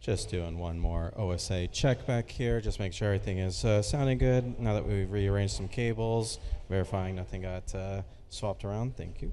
Just doing one more OSA check back here. Just make sure everything is sounding good. Now that we've rearranged some cables, verifying nothing got swapped around. Thank you.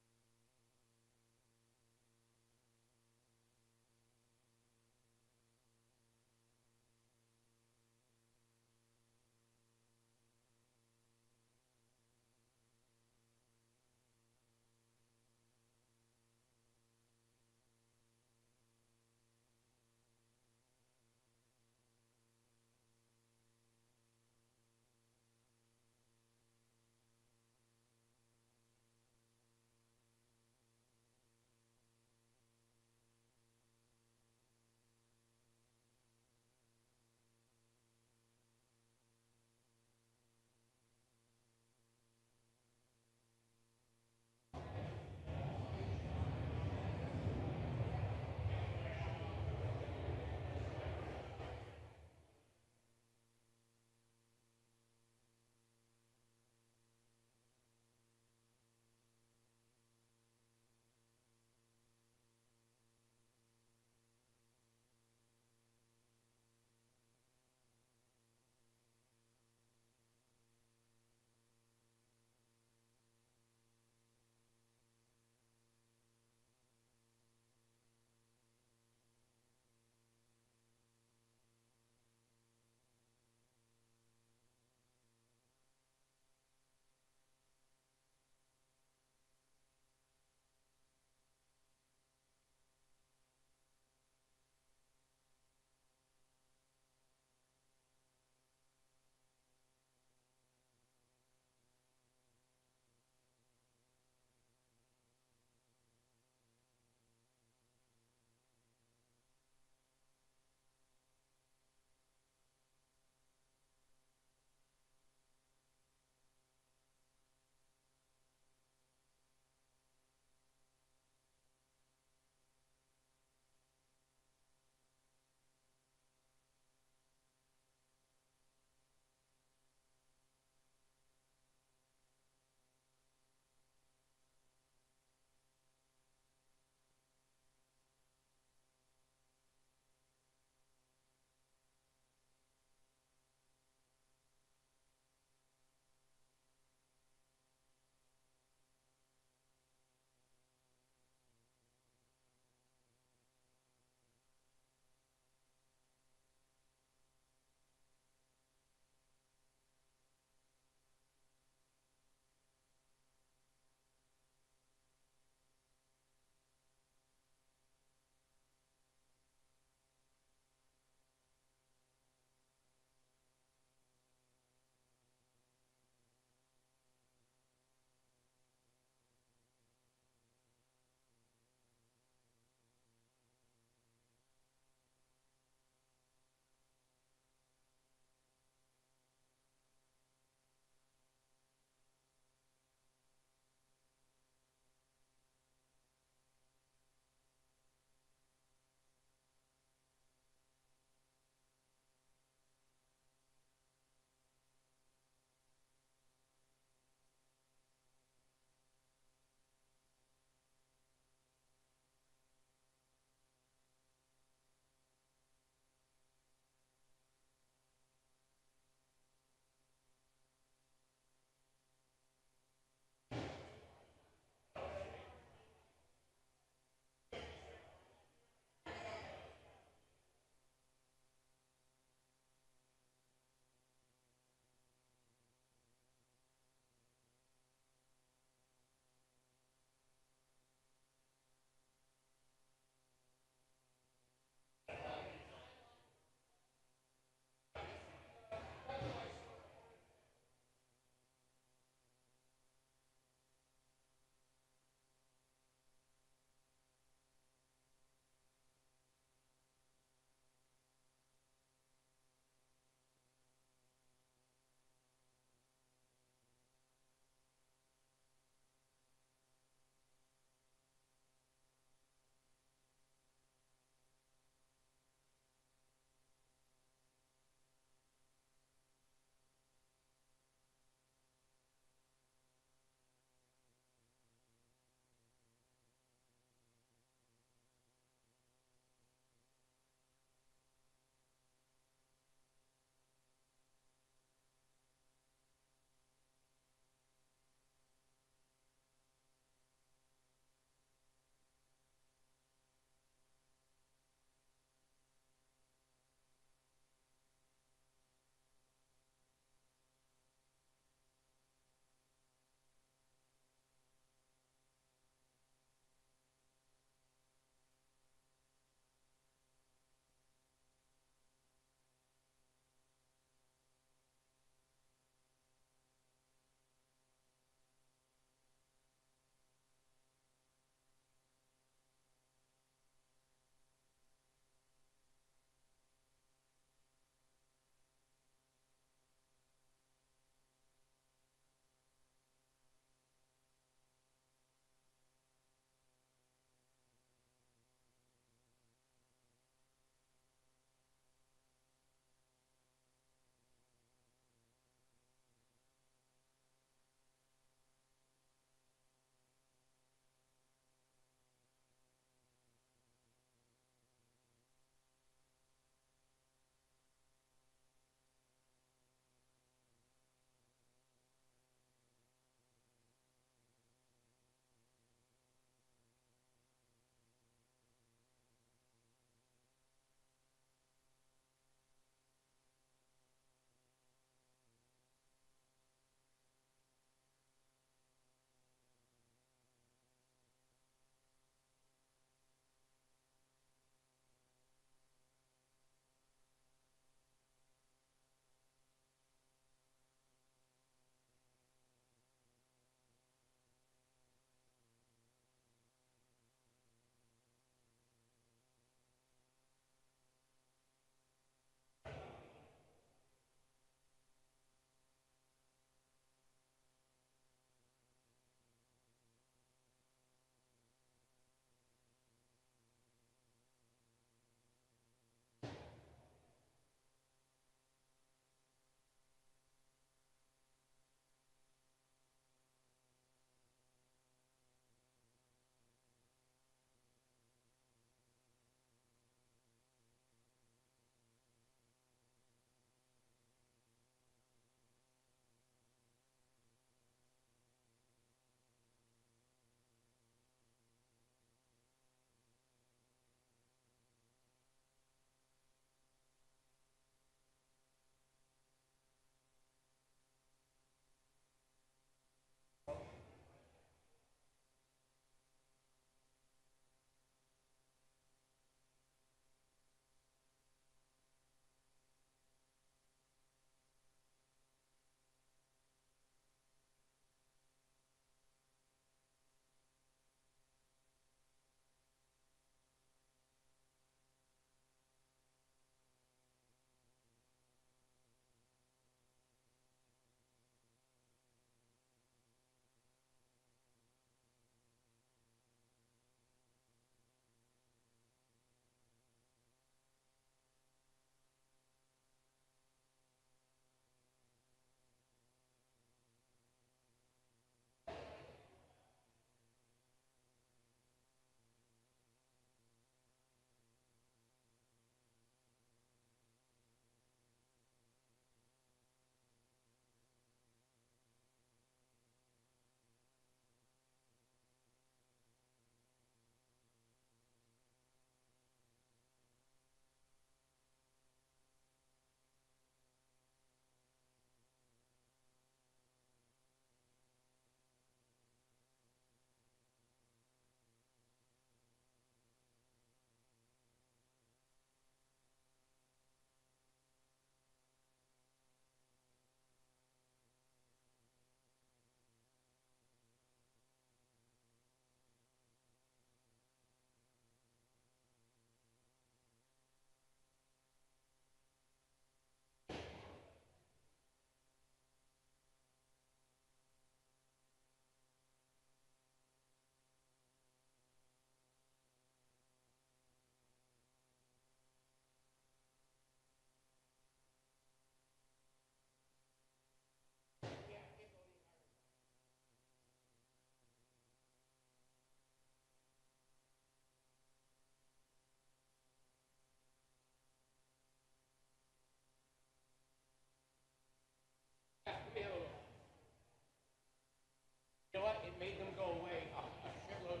made them go away a shitload,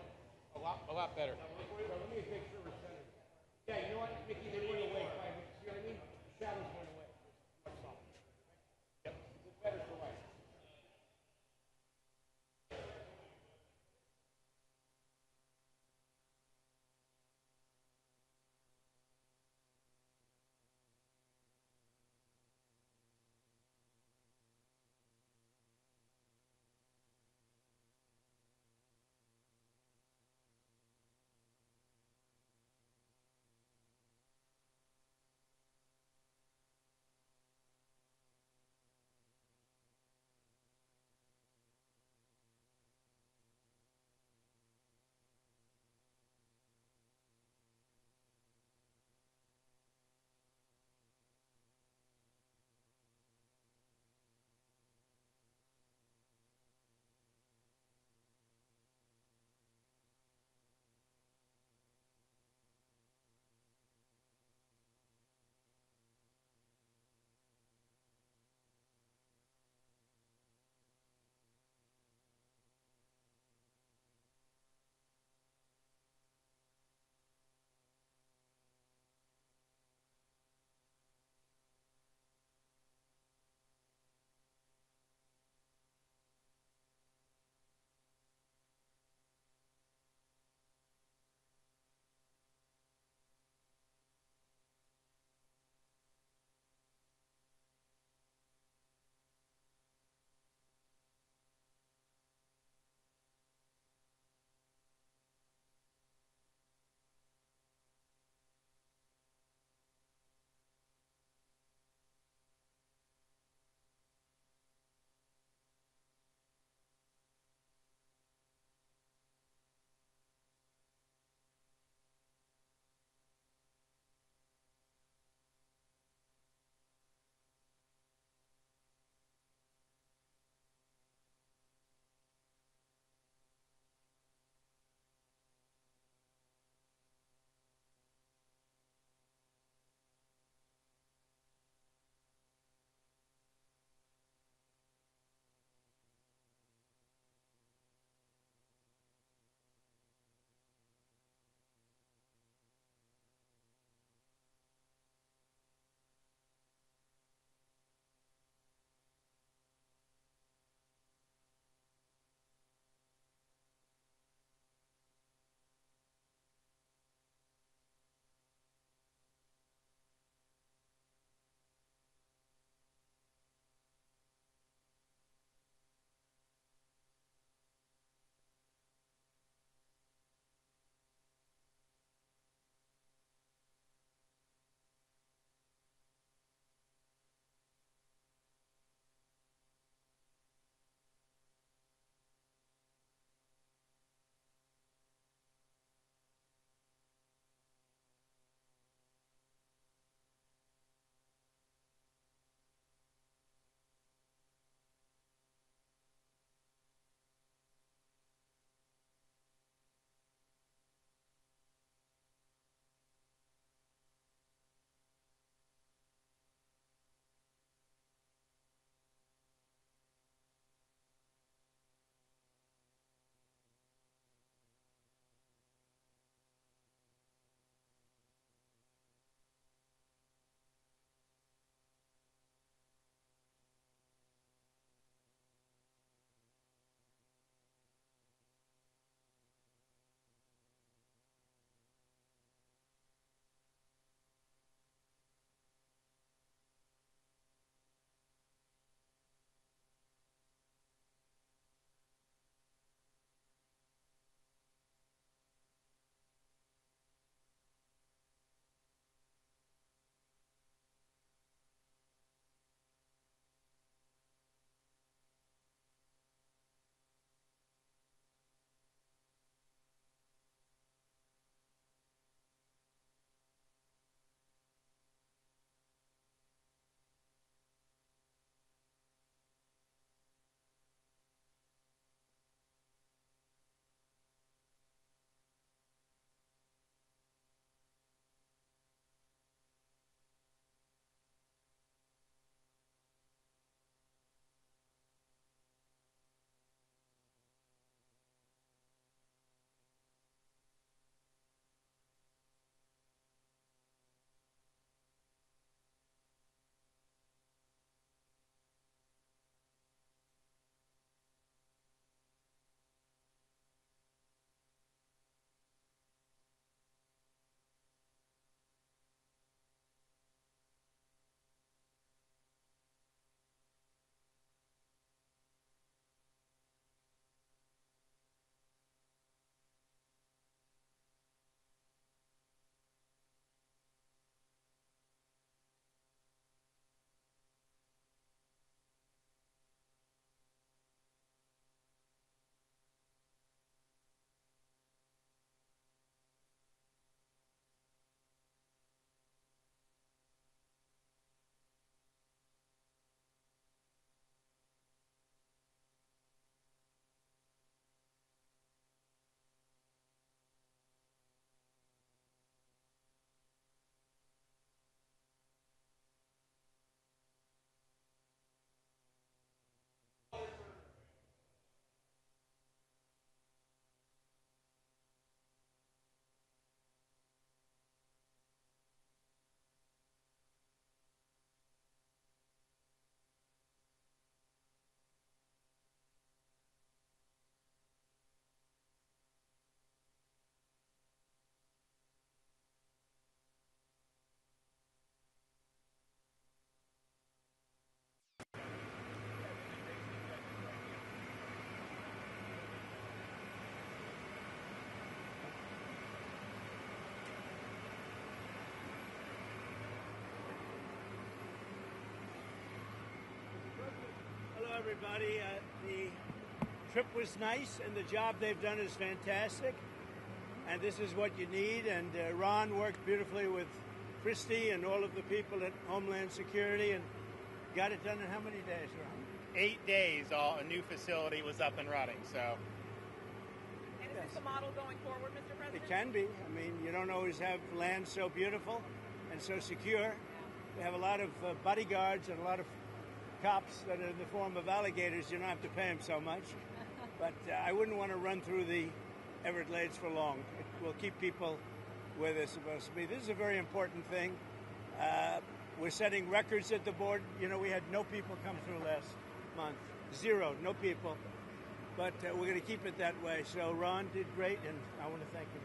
a lot better. Let me make sure we're centered. Yeah, you know what, Mickey, they went away 5 minutes. See what I mean? The shadows went away. Much softer. Yep. It's better for life. everybody. The trip was nice, and the job they've done is fantastic. And this is what you need. And Ron worked beautifully with Christie and all of the people at Homeland Security and got it done in how many days, Ron? 8 days, a new facility was up and running, so. And is this the model going forward, Mr. President? It can be. I mean, you don't always have land so beautiful and so secure. We have a lot of bodyguards and a lot of cops that are in the form of alligators. You don't have to pay them so much. But I wouldn't want to run through the Everglades for long. It will keep people where they're supposed to be. This is a very important thing. We're setting records at the board. You know, we had no people come through last month. Zero, no people. But we're going to keep it that way. So Ron did great, and I want to thank you.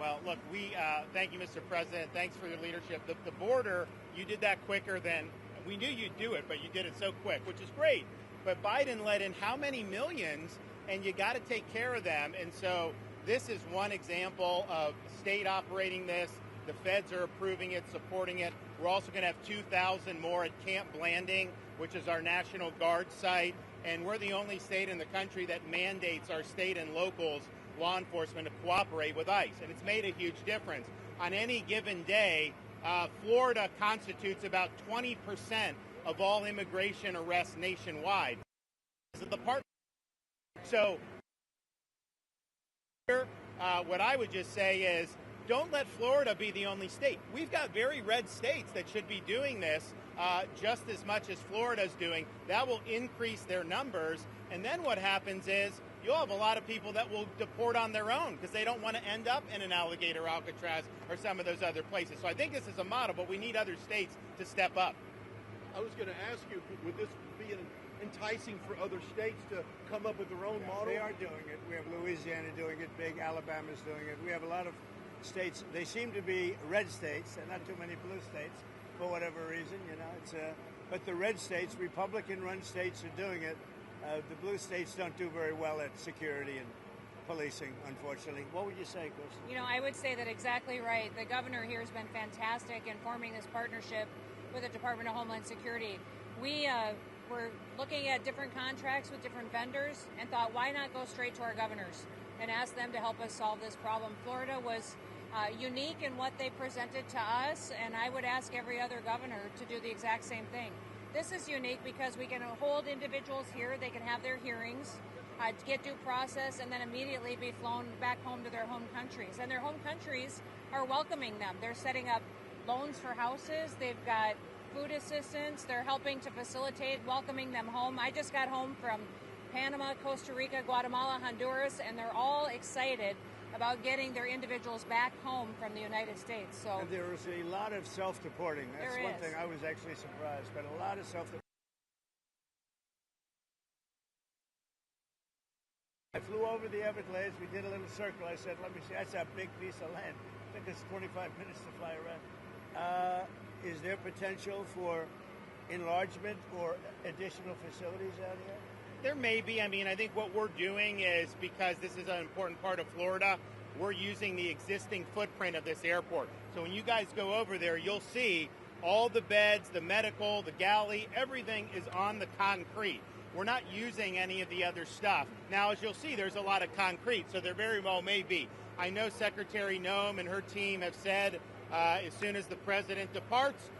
Well, look, we thank you, Mr. President. Thanks for your leadership. The border, you did that quicker than, we knew you'd do it, but you did it so quick, which is great. But Biden let in how many millions, and you got to take care of them. And so this is one example of state operating this. The feds are approving it, supporting it. We're also going to have 2,000 more at Camp Blanding, which is our National Guard site. And we're the only state in the country that mandates our state and locals, law enforcement, to cooperate with ICE. And it's made a huge difference. On any given day, Florida constitutes about 20% of all immigration arrests nationwide. So what I would just say is, don't let Florida be the only state. We've got very red states that should be doing this just as much as Florida's doing. That will increase their numbers. And then what happens is you'll have a lot of people that will deport on their own because they don't want to end up in an Alligatour Alcatraz or some of those other places. So I think this is a model, but we need other states to step up. I was going to ask you, would this be enticing for other states to come up with their own model? They are doing it. We have Louisiana doing it big. Alabama's doing it. We have a lot of states. They seem to be red states and not too many blue states for whatever reason. You know, it's but the red states, Republican-run states, are doing it. The blue states don't do very well at security and policing, unfortunately. What would you say, Chris? You know, I would say that exactly right. The governor here has been fantastic in forming this partnership with the Department of Homeland Security. We were looking at different contracts with different vendors and thought, why not go straight to our governors and ask them to help us solve this problem? Florida was unique in what they presented to us, and I would ask every other governor to do the exact same thing. This is unique because we can hold individuals here, they can have their hearings, get due process, and then immediately be flown back home to their home countries. And their home countries are welcoming them. They're setting up loans for houses, they've got food assistance, they're helping to facilitate welcoming them home. I just got home from Panama, Costa Rica, Guatemala, Honduras, and they're all excited about getting their individuals back home from the United States. So and there is a lot of self-deporting. That's one thing I was actually surprised, but a lot of self-deporting. I flew over the Everglades. We did a little circle. I said, let me see. That's a big piece of land. It took us 25 minutes to fly around. Is there potential for enlargement or additional facilities out here? There may be. I mean, I think what we're doing is, because this is an important part of Florida, we're using the existing footprint of this airport. So when you guys go over there, you'll see all the beds, the medical, the galley, everything is on the concrete. We're not using any of the other stuff. Now, as you'll see, there's a lot of concrete, so there very well may be. I know Secretary Noem and her team have said as soon as the president departs,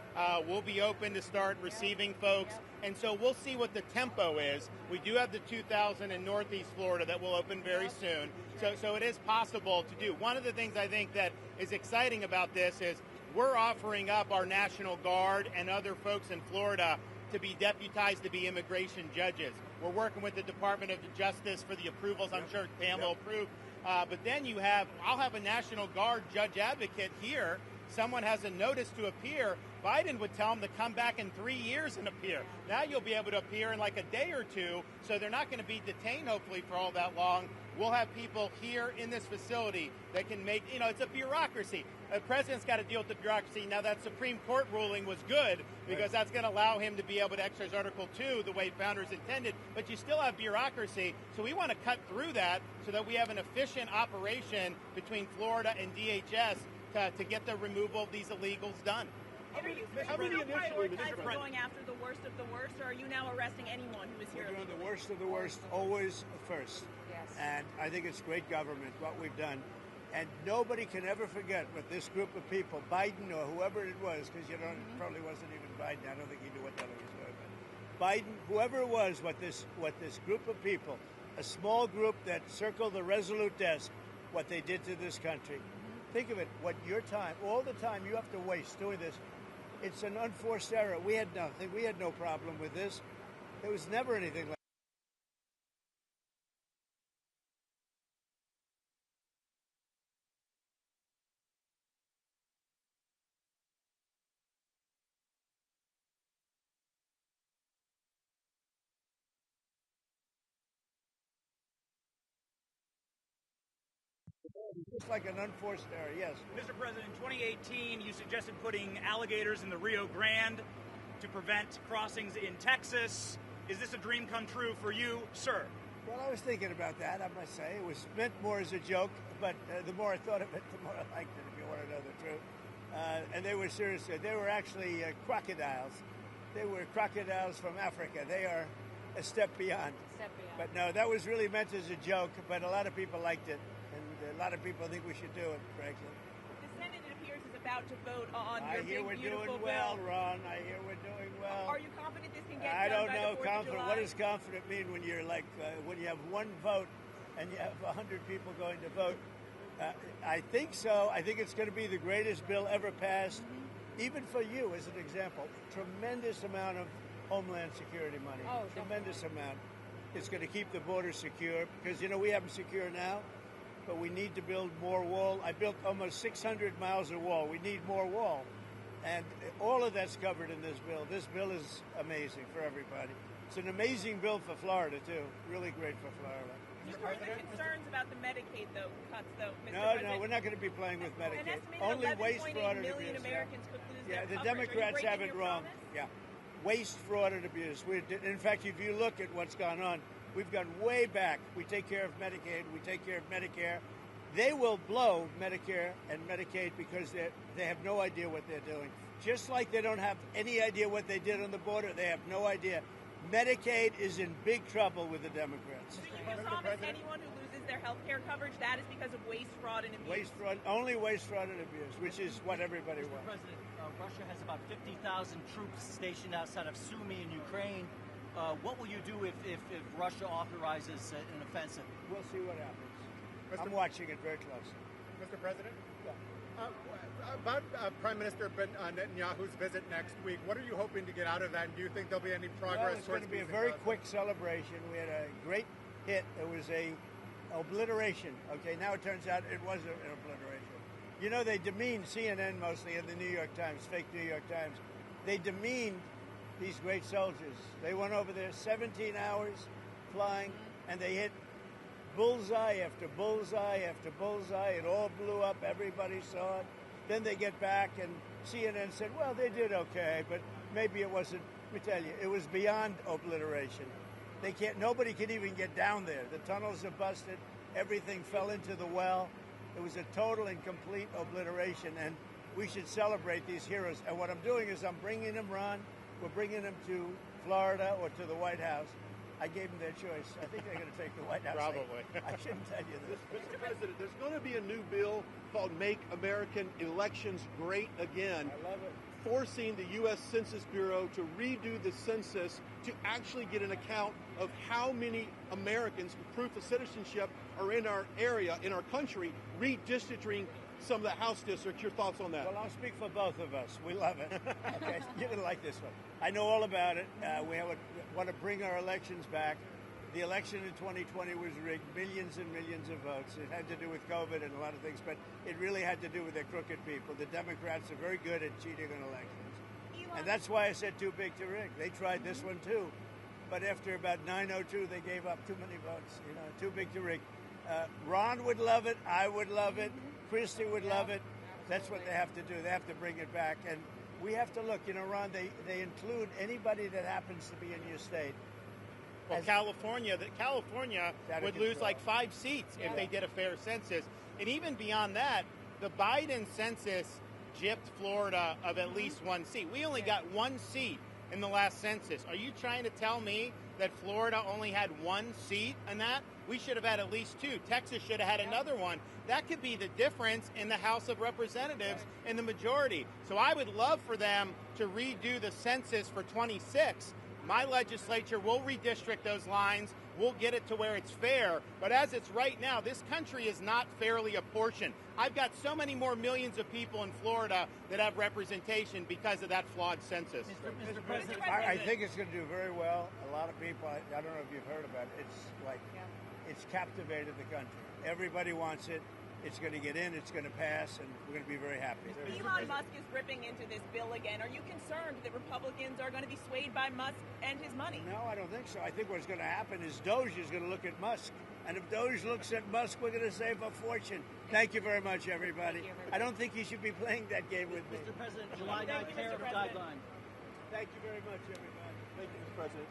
we'll be open to start receiving folks. And so we'll see what the tempo is. We do have the 2,000 in Northeast Florida that will open very soon. So it is possible to do. One of the things I think that is exciting about this is we're offering up our National Guard and other folks in Florida to be deputized to be immigration judges. We're working with the Department of Justice for the approvals. I'm sure Pam will approve. But then I'll have a National Guard judge advocate here. Someone has a notice to appear. Biden would tell them to come back in 3 years and appear. Now you'll be able to appear in like a day or two, so they're not going to be detained, hopefully, for all that long. We'll have people here in this facility that can make, it's a bureaucracy. The president's got to deal with the bureaucracy. Now, that Supreme Court ruling was good because that's going to allow him to be able to exercise Article 2 the way founders intended, but you still have bureaucracy. So we want to cut through that so that we have an efficient operation between Florida and DHS to get the removal of these illegals done. And are you How many initially, Mr. prioritizing President? going after the worst of the worst, or are you now arresting anyone who is here? We're doing the worst of the worst always first. Yes. And I think it's great government, what we've done. And nobody can ever forget what this group of people, Biden or whoever it was, because you don't, it probably wasn't even Biden. I don't think he knew what the hell he was doing. But Biden, whoever it was, what this group of people, a small group that circled the Resolute desk, what they did to this country. Think of it, what your time, all the time you have to waste doing this. It's an unforced error. We had nothing. We had no problem with this. There was never anything like just like an unforced error, yes. Mr. President, in 2018, you suggested putting alligators in the Rio Grande to prevent crossings in Texas. Is this a dream come true for you, sir? Well, I was thinking about that, I must say. It was meant more as a joke, but the more I thought of it, the more I liked it, if you want to know the truth. And they were serious. They were actually crocodiles. They were crocodiles from Africa. They are a step beyond. But no, that was really meant as a joke, but a lot of people liked it. And a lot of people think we should do it, frankly. The Senate, it appears, is about to vote on I your hear big, we're beautiful doing bill. well, Ron. I hear we're doing well. Are you confident this can get I done don't by know. the 4th of Confident. July? What does confident mean when you're like when you have one vote and you have 100 people going to vote? I think so. I think it's going to be the greatest bill ever passed, even for you as an example. Tremendous amount of Homeland Security money. Oh, tremendous amount. It's going to keep the border secure because we have them secure now, but we need to build more wall. I built almost 600 miles of wall. We need more wall. And all of that's covered in this bill. This bill is amazing for everybody. It's an amazing bill for Florida, too. Really great for Florida. Are there concerns about the Medicaid cuts, though, Mr. No, President? we're not going to be playing with An Medicaid. estimated Only waste, 11.8 fraud, and million abuse. Americans could lose Yeah, their the coverage. Are you Democrats breaking have it your wrong. promise? Yeah. Waste, fraud, and abuse. In fact, if you look at what's gone on, we've gone way back. We take care of Medicaid. We take care of Medicare. They will blow Medicare and Medicaid because they have no idea what they're doing. Just like they don't have any idea what they did on the border, they have no idea. Medicaid is in big trouble with the Democrats. So you can promise anyone who loses their health care coverage that is because of waste, fraud, and abuse? Waste, fraud, only waste, fraud, and abuse, which is what everybody Mr. wants. President, Russia has about 50,000 troops stationed outside of Sumy in Ukraine. What will you do if Russia authorizes an offensive? We'll see what happens. I'm watching it very closely. Mr. President? Yeah. About Prime Minister Netanyahu's visit next week, what are you hoping to get out of that? And do you think there'll be any progress It's going towards to be a peace in very Gaza? quick celebration. We had a great hit. It was a obliteration. Okay, now it turns out it was an obliteration. You know, they demeaned CNN mostly in the New York Times, fake New York Times. They demeaned these great soldiers. They went over there 17 hours flying, and they hit bullseye after bullseye after bullseye. It all blew up. Everybody saw it. Then they get back, and CNN said, well, they did okay, but maybe it wasn't. Let me tell you, it was beyond obliteration. Nobody can even get down there. The tunnels are busted. Everything fell into the well. It was a total and complete obliteration, and we should celebrate these heroes. And what I'm doing is I'm bringing them, Ron, we're bringing them to Florida or to the White House. I gave them their choice. I think they're going to take the White House. Probably. I shouldn't tell you this. Mr. President, there's going to be a new bill called Make American Elections Great Again. I love it. Forcing the U.S. Census Bureau to redo the census to actually get an account of how many Americans with proof of citizenship are in our area, in our country, redistricting some of the House districts. Your thoughts on that? Well, I'll speak for both of us. We love it. Okay, you're going to like this one. I know all about it. We want to bring our elections back. The election in 2020 was rigged, millions and millions of votes. It had to do with COVID and a lot of things, but it really had to do with the crooked people. The Democrats are very good at cheating on elections. And that's why I said too big to rig. They tried this one too. But after about 9:02, they gave up too many votes. Too big to rig. Ron would love it. I would love it. Christie would love it. That's what they have to do. They have to bring it back. And we have to look, Ron, they include anybody that happens to be in your state. Well, California would lose like 5 seats if they did a fair census. And even beyond that, the Biden census gypped Florida of at least one seat. We only got one seat in the last census. Are you trying to tell me that Florida only had one seat in that? We should have had at least two. Texas should have had another one. That could be the difference in the House of Representatives in the majority. So I would love for them to redo the census for 26. My legislature will redistrict those lines. We'll get it to where it's fair. But as it's right now, this country is not fairly apportioned. I've got so many more millions of people in Florida that have representation because of that flawed census. Mr. President, I think it's going to do very well. A lot of people, I don't know if you've heard about it, it's captivated the country. Everybody wants it. It's going to get in, it's going to pass, and we're going to be very happy. Elon Musk is ripping into this bill again. Are you concerned that Republicans are going to be swayed by Musk and his money? No, I don't think so. I think what's going to happen is Doge is going to look at Musk. And if Doge looks at Musk, we're going to save a fortune. Thank you very much, everybody. I don't think you should be playing that game with me. Mr. President, July 9th tariff guideline. Thank you very much, everybody. Thank you, Mr. President.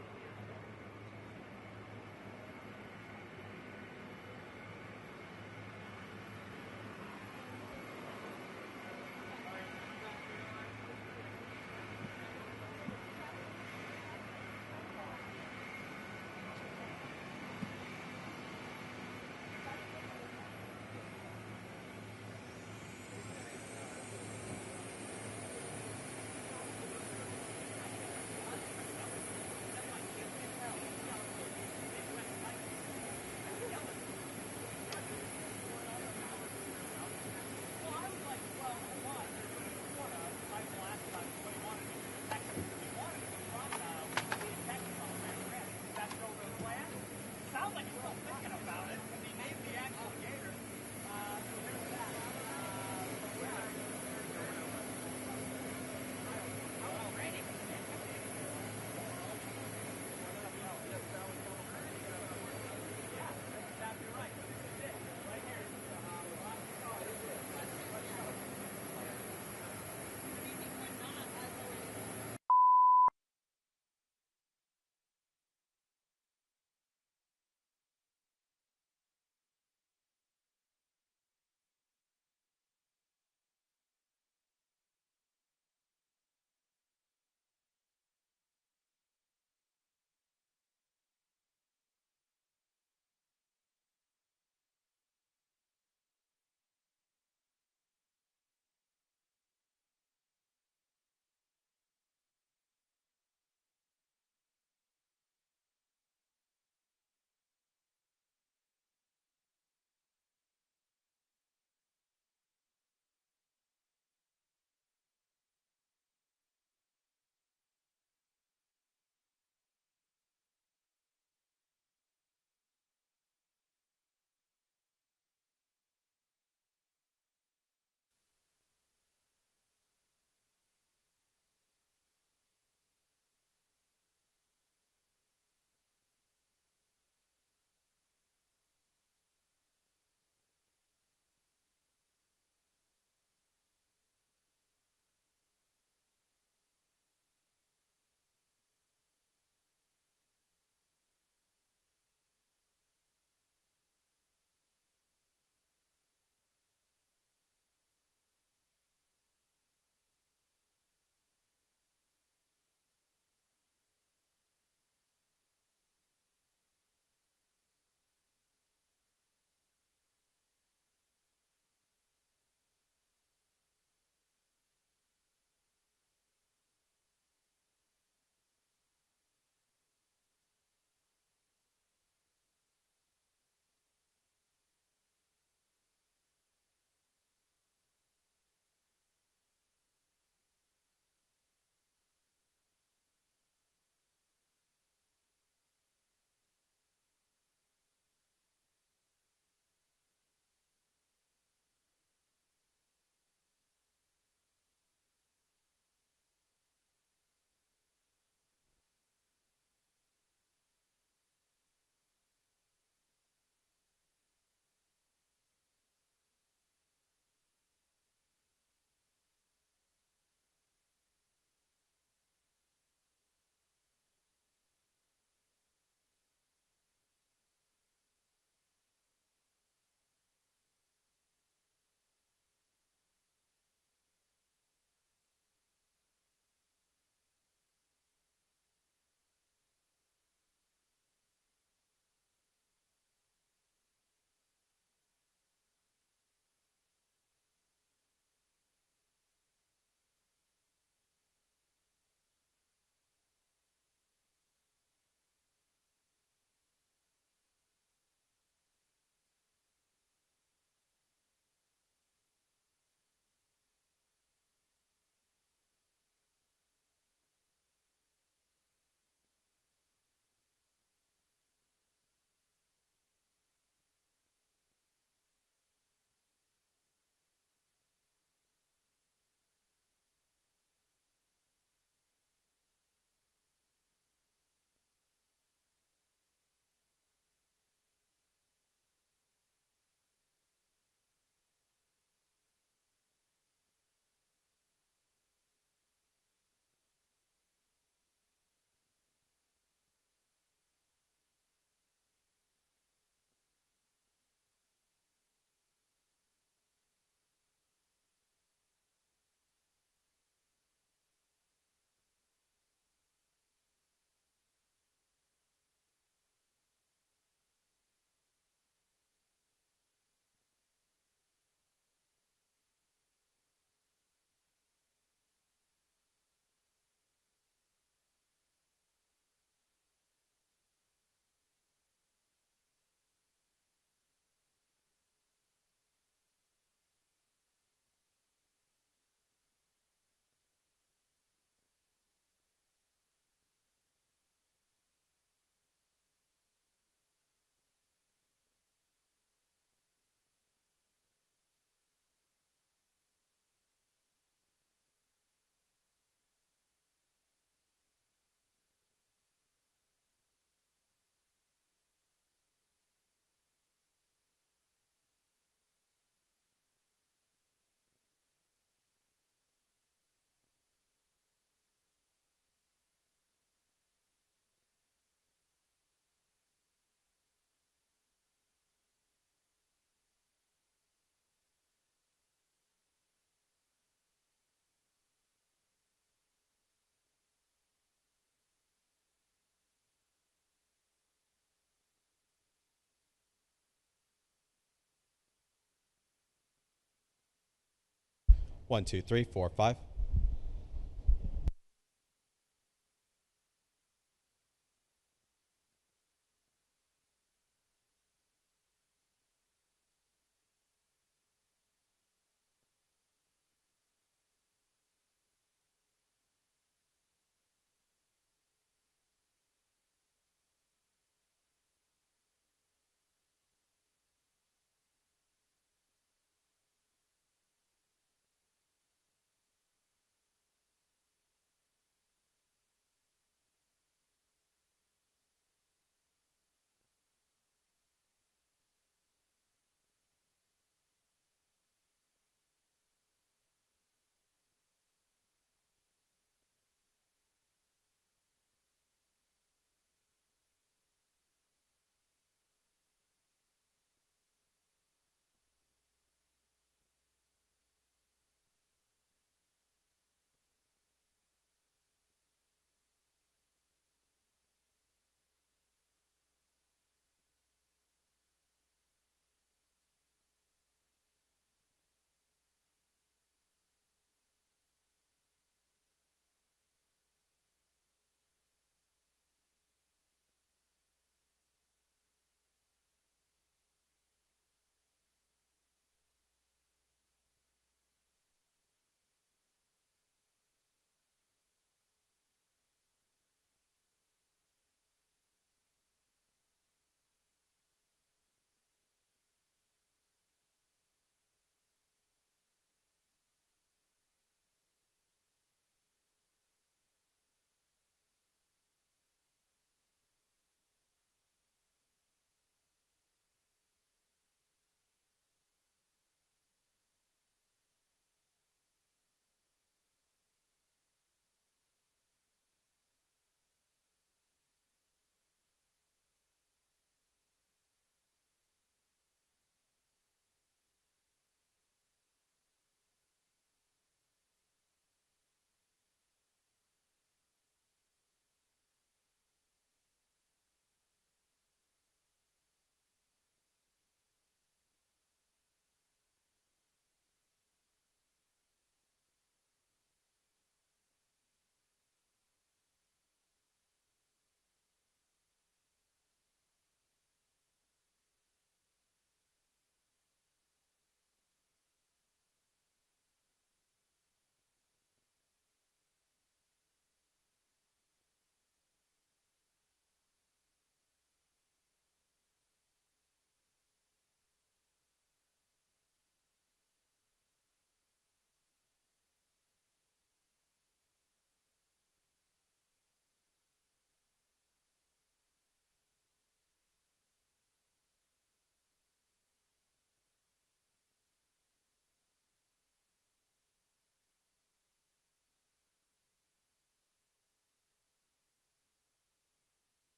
1, 2, 3, 4, 5.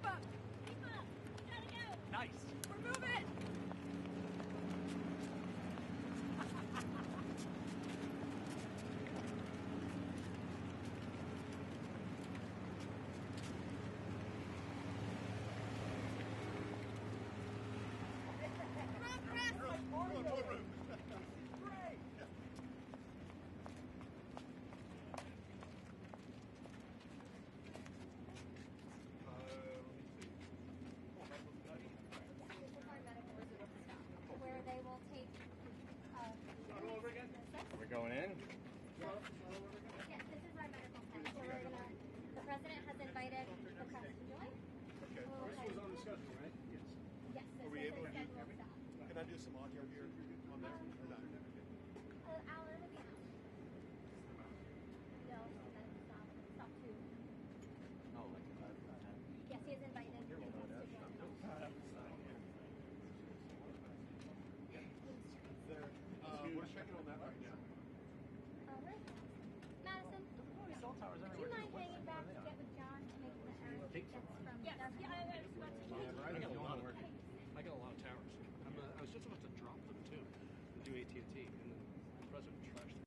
Keep up. Keep up. Gotta go. Nice. We're moving. Where they will take. We're going in. Yes, this is our medical center. So we're gonna. The president has invited the press to join. Okay. We'll This was on the schedule, right? Yes. Yes, this Are we is able the to do? scheduled stuff. Can I do some audio here on there? Or not? Alan will be out. No, stop two. Oh, like Yes, he has invited the press to join. we're checking on that right now. Madison, do you mind hanging back to get with John to make the error gets from Yes, yeah, I was about to I got a lot of towers. I was just about to drop them too, do AT&T, and then the president trashed them.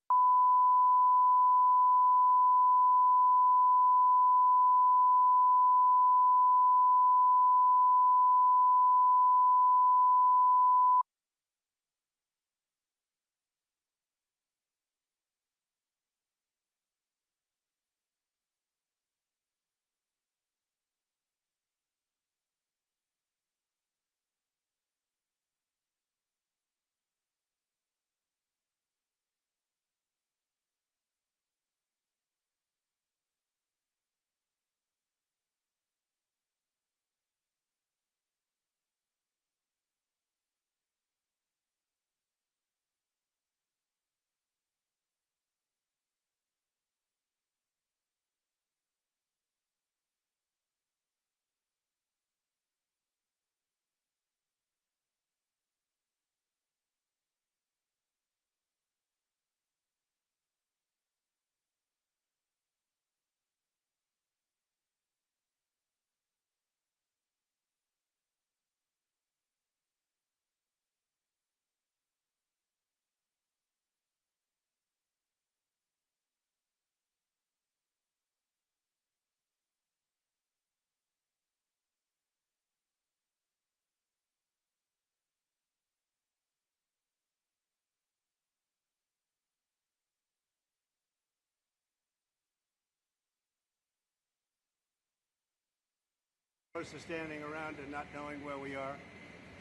Opposed to standing around and not knowing where we are.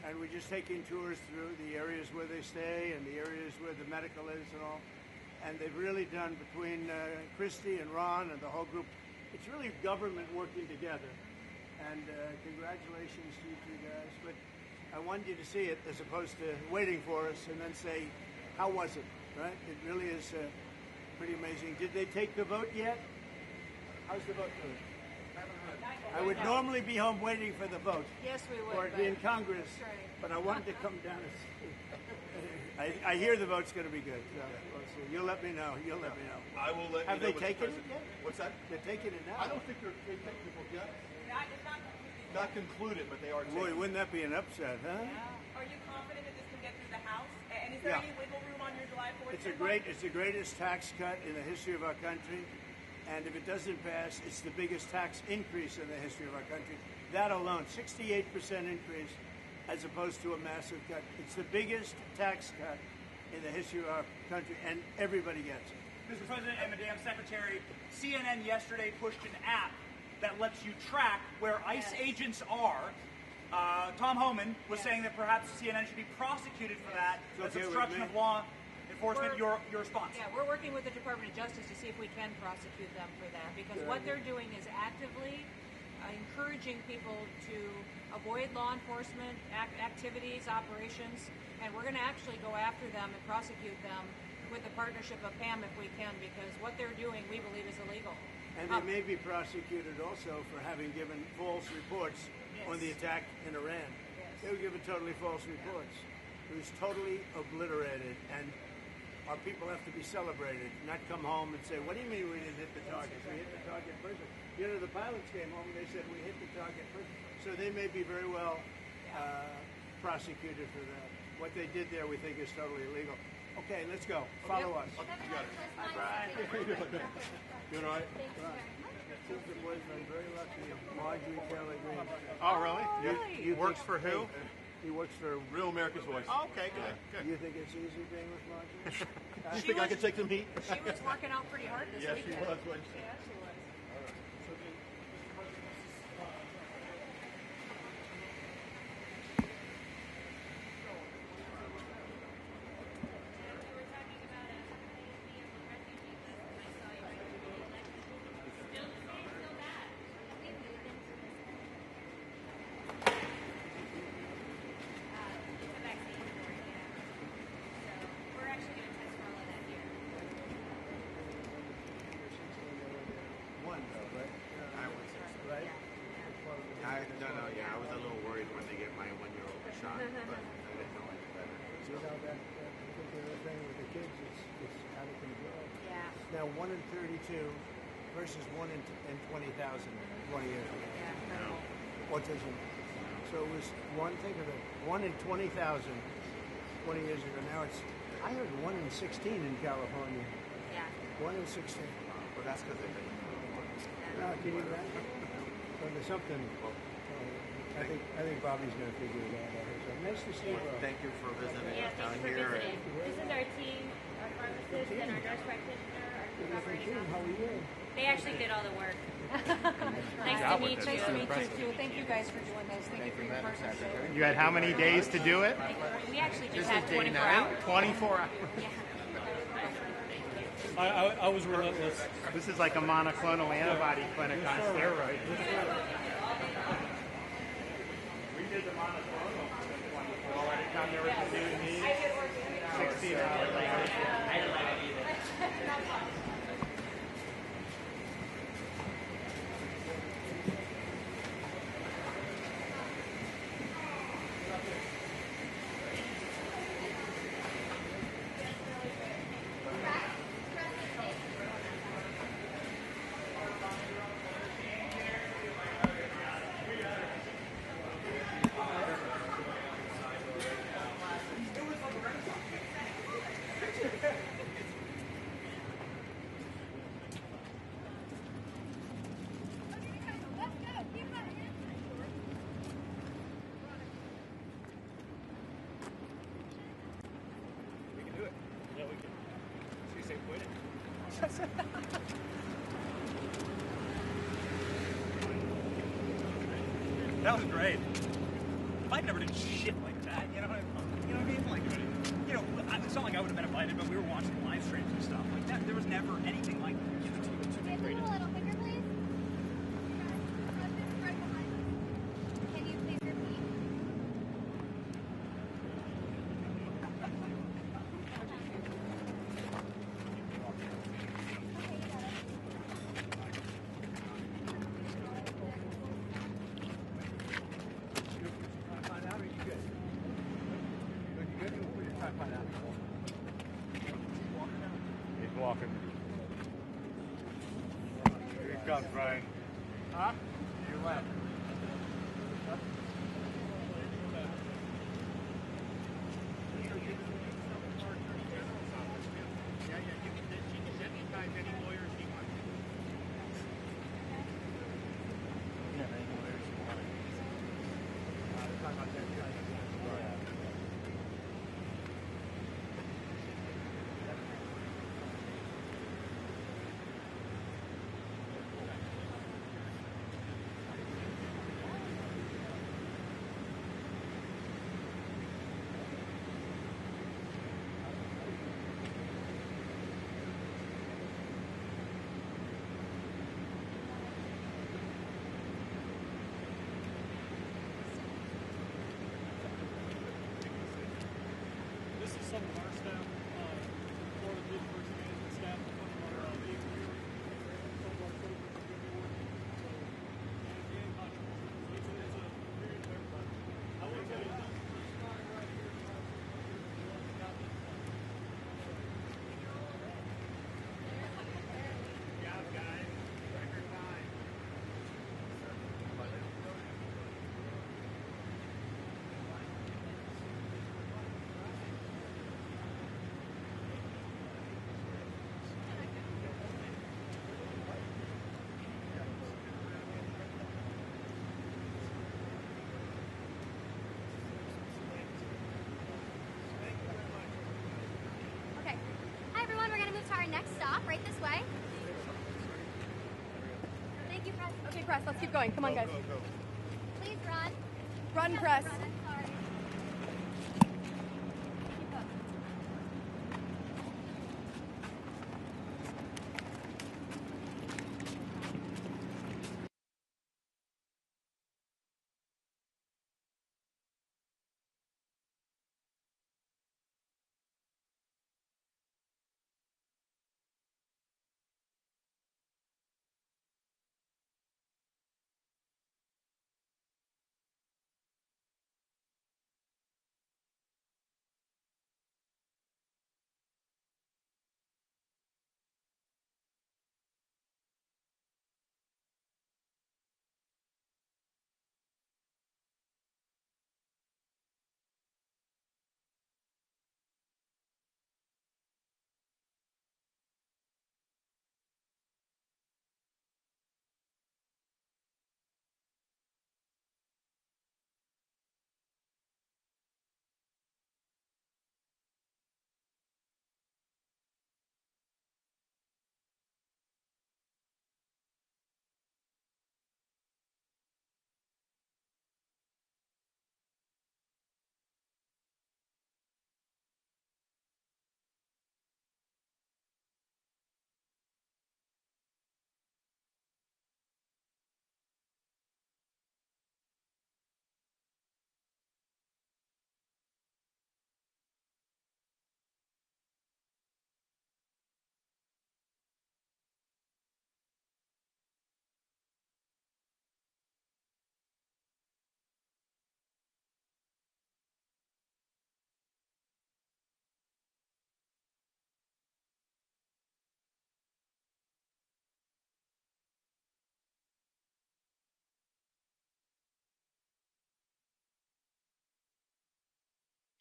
And we're just taking tours through the areas where they stay and the areas where the medical is and all. And they've really done, between Christy and Ron and the whole group, it's really government working together. And congratulations to you two guys. But I wanted you to see it as opposed to waiting for us and then say, how was it, right? It really is pretty amazing. Did they take the vote yet? How's the vote doing? I would normally be home waiting for the vote. Yes, we would. Or be in Congress. That's right. But I wanted to come down and see. I hear the vote's going to be good. So you'll let me know. You'll let me know. I will let Have you know. they taken it yet? What's that? They're taking it now. I don't think they're technical yet. Not concluded, but they are taking Boy, wouldn't that be an upset, huh? Are you confident that this can get through the House? And is there any wiggle room on your July 4th? It's the greatest tax cut in the history of our country. And if it doesn't pass, it's the biggest tax increase in the history of our country. That alone, 68% increase, as opposed to a massive cut. It's the biggest tax cut in the history of our country, and everybody gets it. Mr. President and Madam Secretary, CNN yesterday pushed an app that lets you track where ICE agents are. Tom Homan was saying that perhaps CNN should be prosecuted for that. That's obstruction of law enforcement. Your response? Yeah, we're working with the Department of Justice to see if we can prosecute them for that, because what they're doing is actively encouraging people to avoid law enforcement activities, operations, and we're going to actually go after them and prosecute them with the partnership of PAM if we can, because what they're doing we believe is illegal. And they may be prosecuted also for having given false reports on the attack in Iran. They were given totally false reports. It was totally obliterated. And our people have to be celebrated, not come home and say, what do you mean we didn't hit the target? We hit the target first. You know, the pilots came home and they said we hit the target first. So they may be very well prosecuted for that. What they did there we think is totally illegal. Okay, let's go. Follow us. Okay, you got it. Hi, Brian. You all right? Thank you very much. Since the boys been very lucky. Marjorie Taylor Greene. Oh, really? You Works think- for who? He works for Real America's Voice. Oh, okay, good. Good. You think it's easy being with Marjorie? You think I could take some heat? She was working out pretty hard this Yes, she weekend. was, wasn't she? Yeah, she was. One, though, right? I was, Right? I was a little worried when they get my 1-year-old shot, but I didn't know any better. You know, that particular thing with the kids is out of control. Yeah. Now, 1 in 32 versus 1 in 20,000 20 years ago. Yeah. Autism. So it was one, think of it, 1 in 20,000 20 years ago. Now it's, I heard 1 in 16 in California. Yeah. 1 in 16. Well, that's because they didn't. Now, can you imagine? So there's something, I think Bobby's going to figure it out. So nice to see you, bro. Thank you for visiting Yeah, us down thanks for here. visiting. This is our team, our pharmacist and our nurse practitioner, our food operating How are you? They actually did all the work. Nice to meet you. Nice to meet you too. Thank you guys for doing this. Thank you for your partnership. You had how many days to do it? We actually just have 24 hours. 24 hours. Yeah. I was relentless. This is like a monoclonal antibody clinic on steroids. We did the monoclonal in 24. By the time they were doing these, 16 hours later. That was great. I'd never did shit like that. You know what I mean? Like, you know, it's not like I would have been invited, but we were watching live streams and stuff like that. There was never anything like that. Can you a little quicker, please? Right behind us. Can you please repeat? He's walking. Here he comes, Brian. Huh? You left. Right this way. Thank you, press. Okay, press. Let's keep going. Come on, guys. Go. Please run. Run, press. Run, I'm sorry. Keep up.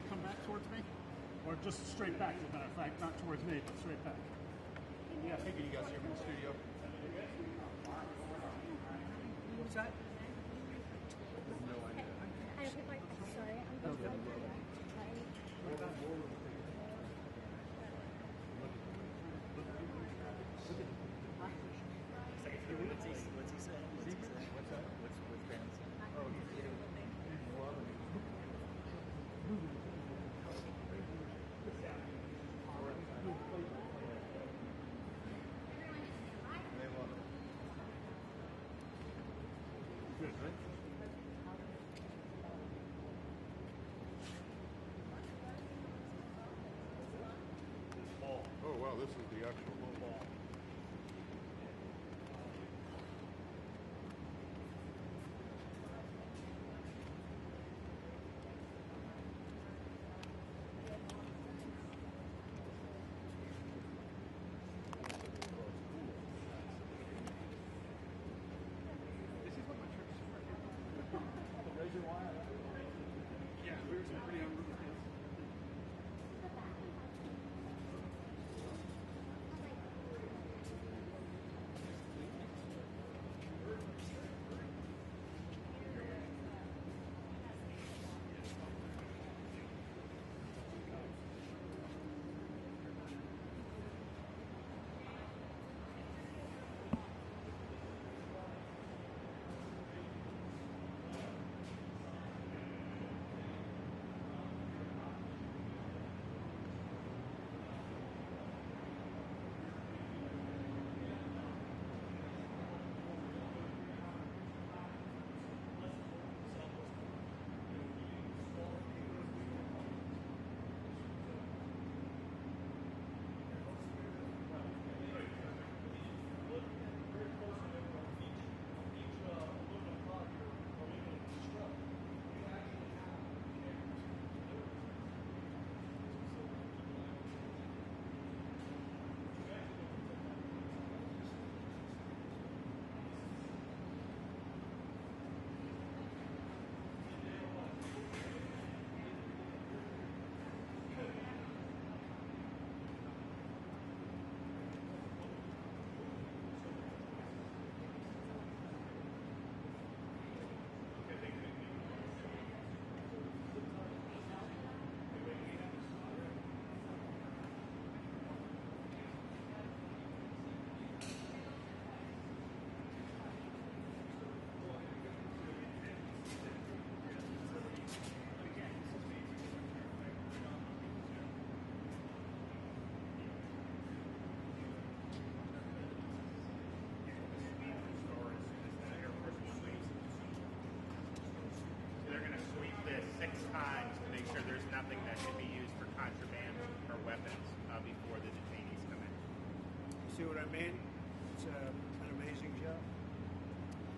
Come back towards me, or just straight back, as a matter of fact, not towards me, but straight back. Yeah, I figured you guys here from the studio. What's that? Sorry, I'm just What's he saying? What's that? What's Ben saying? Good, right? Oh, wow, this is the actual ball. Yeah, we were pretty on route. See what I mean? It's an amazing job.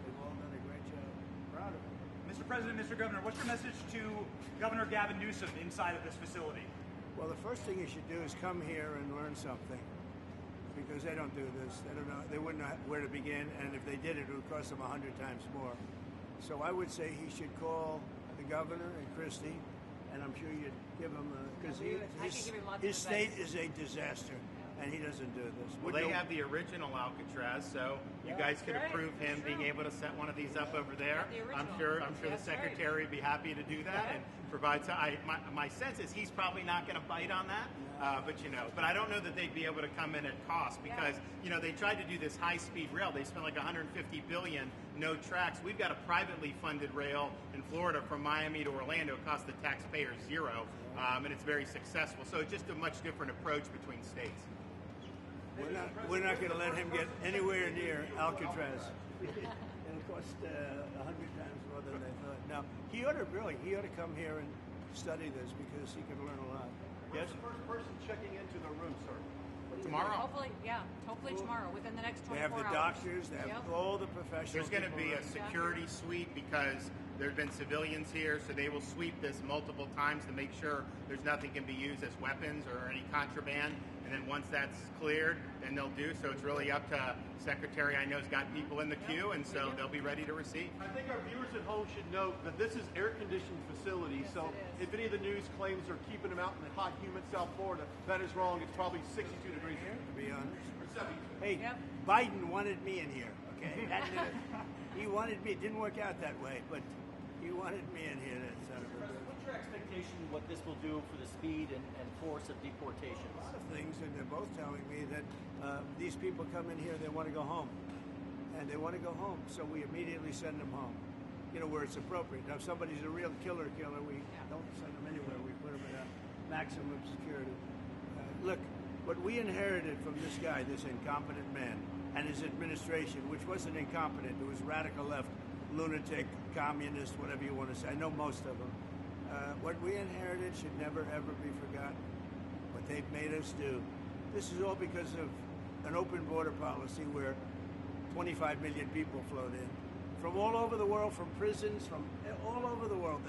They've all done a great job. Proud of them. Mr. President, Mr. Governor, what's your message to Governor Gavin Newsom inside of this facility? Well, the first thing you should do is come here and learn something, because they don't do this. They don't know. They wouldn't know where to begin, and if they did it would cost them 100 times more. So I would say he should call the governor and Christie, and I'm sure you'd give him because his state is a disaster, and he doesn't do this. Well, they have the original Alcatraz, so you guys could approve him being able to set one of these up over there. I'm sure the secretary would be happy to do that and provide. So my sense is he's probably not going to bite on that. But I don't know that they'd be able to come in at cost because, they tried to do this high-speed rail. They spent like $150 billion, no tracks. We've got a privately funded rail in Florida from Miami to Orlando. It costs the taxpayer $0, and it's very successful. So it's just a much different approach between states. We're not going to let him get anywhere near Alcatraz. It'll cost 100 times more than they thought. Now, he ought to come here and study this because he could learn a lot. Yes? The first person checking into the room, sir. Tomorrow. Hopefully tomorrow, within the next 24 hours. They have the doctors, they have all the professionals. There's going to be a security sweep because there have been civilians here, so they will sweep this multiple times to make sure there's nothing can be used as weapons or any contraband. And then once that's cleared, then they'll do. So it's really up to Secretary. I know has got people in the queue, and so they'll be ready to receive. I think our viewers at home should note that this is air-conditioned facility. So if any of the news claims are keeping them out in the hot, humid South Florida, that is wrong. It's probably 62 degrees here. To be honest. Or 72. Hey, Biden wanted me in here. Okay, he wanted me. It didn't work out that way, but he wanted me in here. That son of a bitch. What's your expectation what this will do for the speed and force of deportations? A lot of things, and they're both telling me that these people come in here, they want to go home. And they want to go home, so we immediately send them home, where it's appropriate. Now, if somebody's a real killer, we don't send them anywhere. We put them in a maximum security. Look, what we inherited from this guy, this incompetent man, and his administration, which wasn't incompetent, it was radical left, lunatic, communist, whatever you want to say. I know most of them. What we inherited should never, ever be forgotten. What they've made us do. This is all because of an open border policy where 25 million people flowed in from all over the world, from prisons, from all over the world.